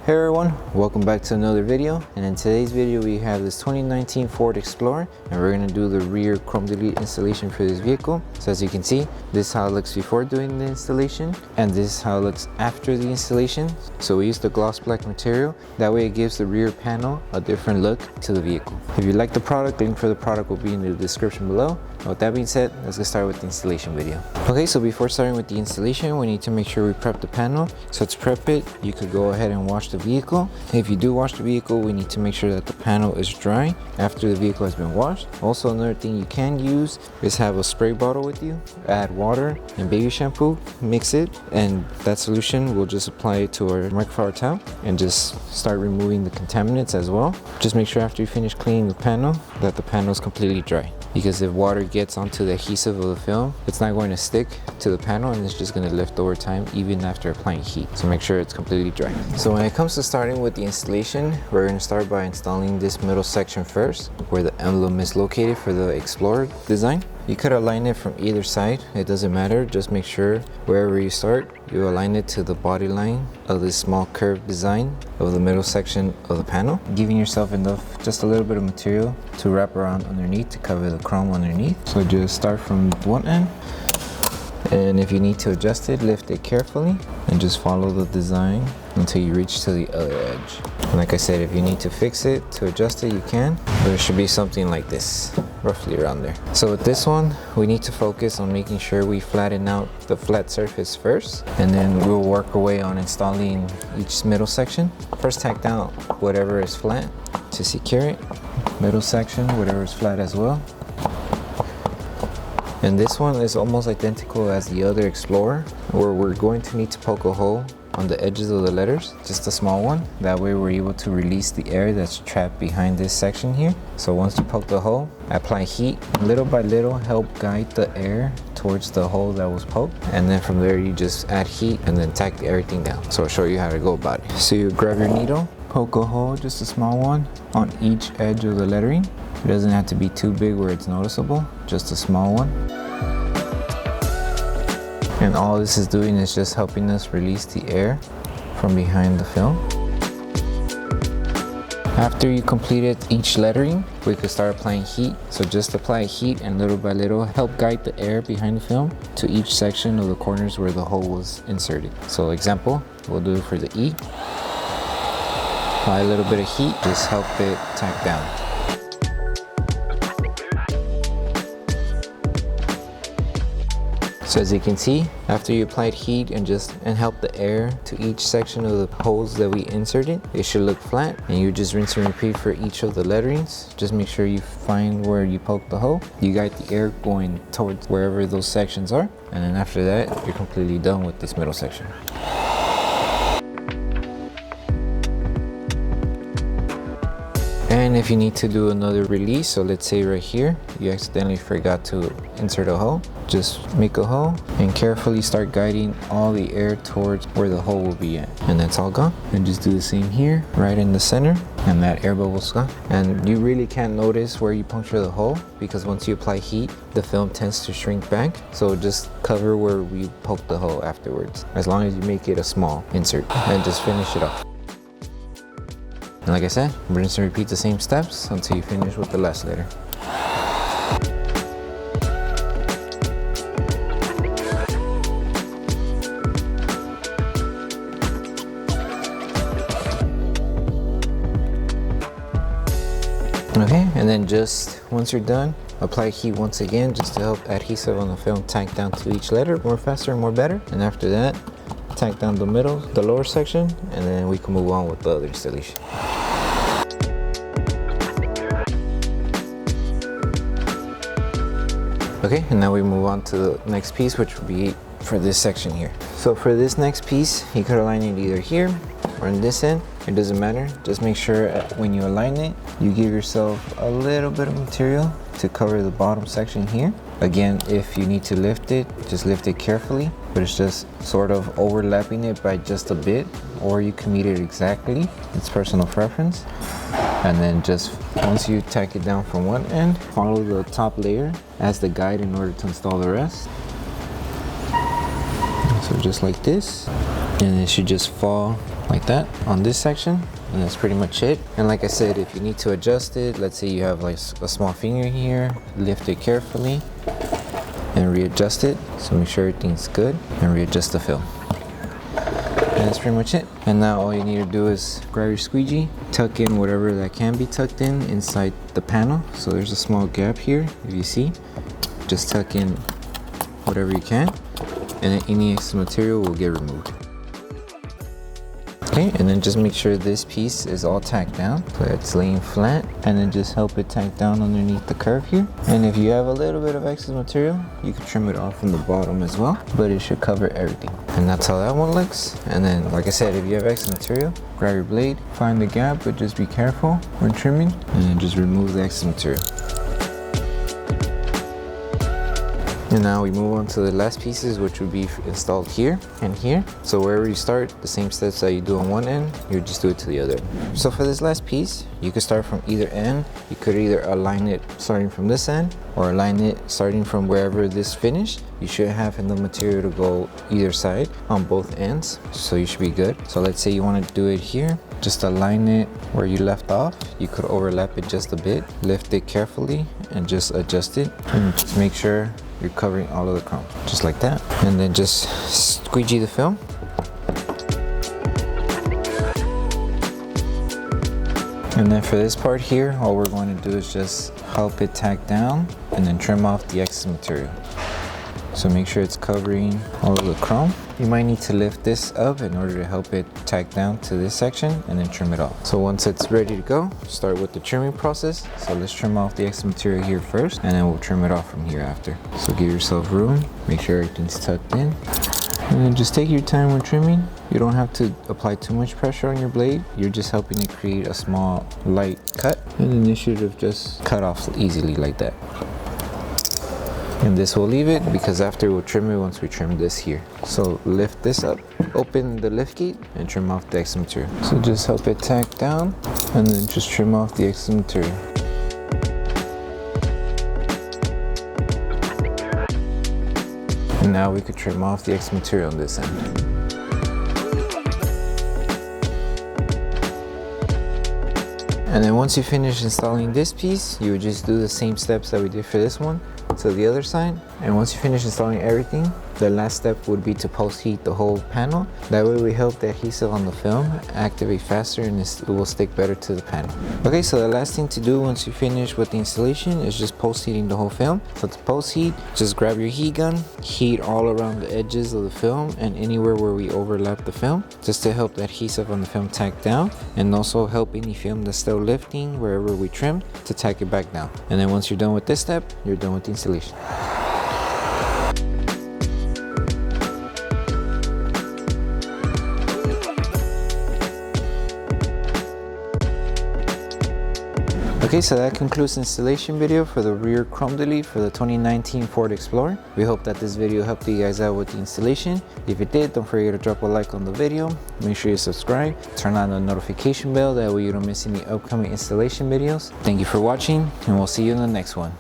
Hey everyone, welcome back to another video, and in today's video we have this 2019 Ford Explorer and we're going to do the rear chrome delete installation for this vehicle. So as you can see, this is how it looks before doing the installation and this is how it looks after the installation. So we used the gloss black material, that way it gives the rear panel a different look to the vehicle. If you like the product, link for the product will be in the description below. And with that being said, let's get started with the installation video. Okay, so before starting with the installation, we need to make sure we prep the panel. So to prep it, you could go ahead and wash the vehicle. If you do wash the vehicle, we need to make sure that the panel is dry after the vehicle has been washed. Also, another thing you can use is have a spray bottle with you, add water and baby shampoo, mix it, and that solution will just apply it to our microfiber towel and just start removing the contaminants as well. Just make sure after you finish cleaning the panel that the panel is completely dry, because if water gets onto the adhesive of the film, it's not going to stick to the panel and it's just going to lift over time even after applying heat. So make sure it's completely dry. So when it comes to starting with the installation, we're going to start by installing this middle section first, where the emblem is located for the Explorer design. You could align it from either side, it doesn't matter. Just make sure wherever you start, you align it to the body line of this small curved design of the middle section of the panel, giving yourself enough, just a little bit of material to wrap around underneath to cover the chrome underneath. So just start from one end, and if you need to adjust it, lift it carefully and just follow the design until you reach to the other edge. And like I said, if you need to fix it, to adjust it, you can, but it should be something like this, roughly around there. So with this one, we need to focus on making sure we flatten out the flat surface first, and then we'll work our way on installing each middle section. First, tack down whatever is flat to secure it. Middle section, whatever is flat as well. And this one is almost identical as the other Explorer, where we're going to need to poke a hole on the edges of the letters, just a small one. That way we're able to release the air that's trapped behind this section here. So once you poke the hole, apply heat. Little by little, help guide the air towards the hole that was poked. And then from there, you just add heat and then tack everything down. So I'll show you how to go about it. So you grab your needle, poke a hole, just a small one, on each edge of the lettering. It doesn't have to be too big where it's noticeable, just a small one. And all this is doing is just helping us release the air from behind the film. After you completed each lettering, we could start applying heat. So just apply heat and little by little help guide the air behind the film to each section of the corners where the hole was inserted. So example, we'll do it for the E. Apply a little bit of heat, just help it tack down. So as you can see, after you applied heat and help the air to each section of the holes that we inserted, it should look flat, and you just rinse and repeat for each of the letterings. Just make sure you find where you poke the hole. You got the air going towards wherever those sections are, and then after that, you're completely done with this middle section. And if you need to do another release, so let's say right here, you accidentally forgot to insert a hole, just make a hole and carefully start guiding all the air towards where the hole will be at. And that's all gone. And just do the same here, right in the center, and that air bubble's gone. And you really can't notice where you puncture the hole, because once you apply heat, the film tends to shrink back. So just cover where we poke the hole afterwards, as long as you make it a small insert, and just finish it off. And like I said, rinse and repeat the same steps until you finish with the last letter. Okay, and then just once you're done, apply heat once again just to help adhesive on the film tack down to each letter more faster and more better. And after that, tack down the middle, the lower section, and then we can move on with the other installation. Okay, and now we move on to the next piece, which will be for this section here. So for this next piece, you could align it either here or in this end. It doesn't matter. Just make sure when you align it, you give yourself a little bit of material to cover the bottom section here. Again, if you need to lift it, just lift it carefully, but it's just sort of overlapping it by just a bit, or you can meet it exactly. It's personal preference. And then just once you tack it down from one end, follow the top layer as the guide in order to install the rest. So just like this, and it should just fall like that on this section, and that's pretty much it. And like I said, if you need to adjust it, let's say you have like a small finger here, lift it carefully and readjust it. So make sure everything's good and readjust the film. And that's pretty much it. And now all you need to do is grab your squeegee, tuck in whatever that can be tucked in inside the panel. So there's a small gap here, if you see. Just tuck in whatever you can, and then any extra material will get removed. Okay, and then just make sure this piece is all tacked down, so it's laying flat, and then just help it tack down underneath the curve here. And if you have a little bit of excess material, you can trim it off from the bottom as well, but it should cover everything. And that's how that one looks. And then, like I said, if you have excess material, grab your blade, find the gap, but just be careful when trimming, and then just remove the excess material. And now we move on to the last pieces, which would be installed here and here. So wherever you start, the same steps that you do on one end, you just do it to the other end. So for this last piece, you could start from either end. You could either align it starting from this end or align it starting from wherever this finished. You should have enough material to go either side on both ends, so you should be good. So let's say you want to do it here. Just align it where you left off. You could overlap it just a bit, lift it carefully, and just adjust it. And just make sure you're covering all of the chrome, just like that. And then just squeegee the film. And then for this part here, all we're going to do is just help it tack down and then trim off the excess material. So make sure it's covering all of the chrome. You might need to lift this up in order to help it tack down to this section and then trim it off. So once it's ready to go, start with the trimming process. So let's trim off the excess material here first, and then we'll trim it off from here after. So give yourself room, make sure everything's tucked in. And then just take your time when trimming. You don't have to apply too much pressure on your blade. You're just helping it create a small light cut. And then you should have just cut off easily like that. And this will leave it because after we'll trim it once we trim this here. So lift this up, open the lift gate, and trim off the excess material. So just help it tack down and then just trim off the excess material. And now we could trim off the excess material on this end. And then once you finish installing this piece, you would just do the same steps that we did for this one to the other side. And once you finish installing everything, the last step would be to post heat the whole panel. That way we help the adhesive on the film activate faster and it will stick better to the panel. Okay, so the last thing to do once you finish with the installation is just post heating the whole film. So to post heat, just grab your heat gun, heat all around the edges of the film and anywhere where we overlap the film, just to help the adhesive on the film tack down and also help any film that's still lifting wherever we trimmed to tack it back down. And then once you're done with this step, you're done with the installation. Okay, so that concludes the installation video for the rear chrome delete for the 2019 Ford Explorer. We hope that this video helped you guys out with the installation. If it did, don't forget to drop a like on the video. Make sure you subscribe, turn on the notification bell, that way you don't miss any upcoming installation videos. Thank you for watching, and we'll see you in the next one.